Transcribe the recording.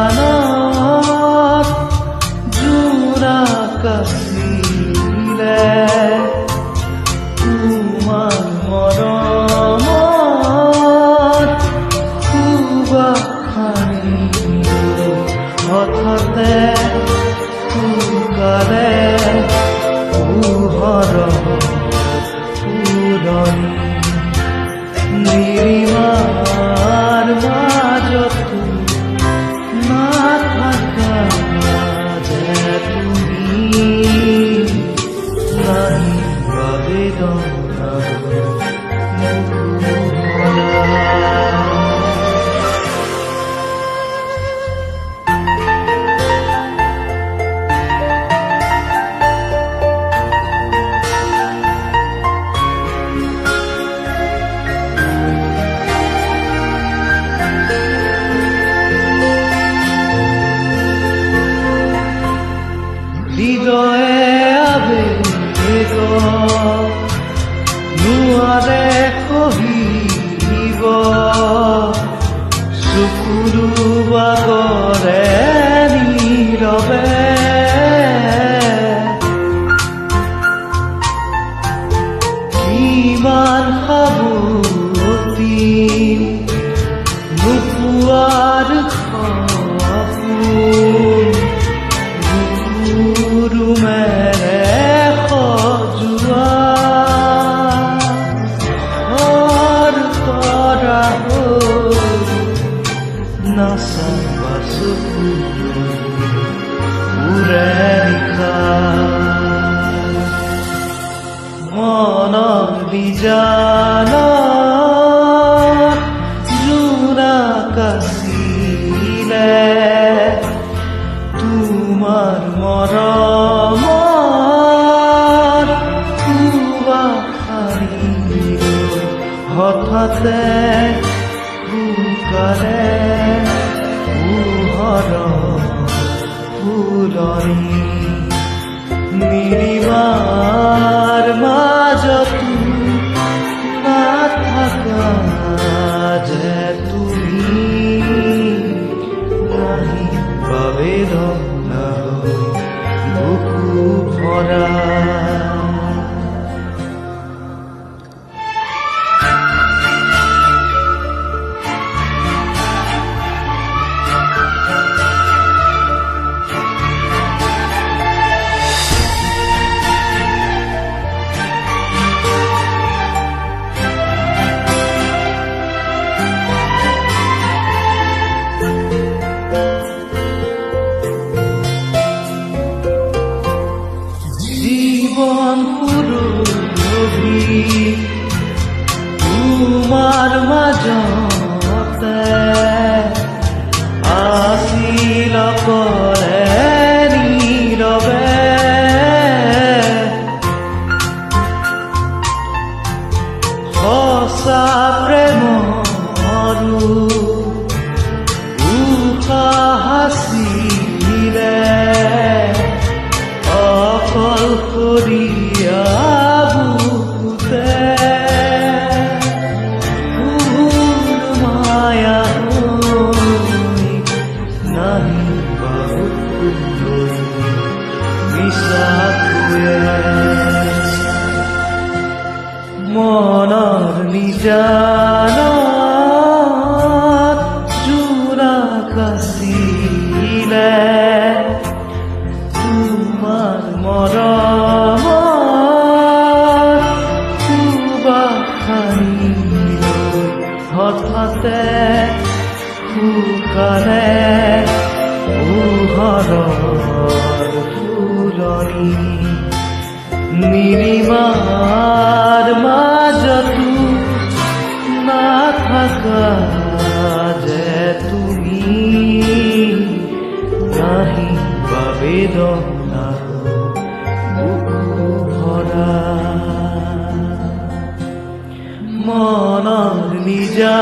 নিজানত জোনাক আছিলে তোমাৰ মৰমত সুবাসনি হঠাতে ফুকালে পোহৰৰ ফুলনি নিৰিমাৰ মাজতো নাথাকা যে তুমি নাহি বেদনা হৃদয়ে আবেগ নোৱাৰে সহিব চকুৰো বাগৰে নীৰৱে কিমান সাৱতি নোপোৱাৰ মেৰে সজোৱা তৰা নাচাবা চকুৰ উৰে নিশা মনৰ বিজানত জোনাক আছিলে তোমাৰ মৰমত সুবাসনি হঠাতে ফুকালে পোহৰৰ ফুলনি নিৰিমাৰ মাজতো নাথাকা যে তুমি নাহি বেদনা বুকু ভৰা জীবন পুৰবি তোমাৰ মাজতে আছিল কৰে নীৰৱে সঁচা প্ৰেমৰো উশাহ আছিলে অকলশৰীয়া বুকুতে মায়া নাহি বাহুলৈ মিছাটোৱে মনৰ নিজানত জোনাক আছিলে তোমাৰ মৰমত সুবাসনি হঠাতে ফুকালে পোহৰৰ ফুলনি নিৰিমাৰ মাজতো নাথাকা যে তুমি নাহি বেদনা বুকু ভৰা মনৰ নিজা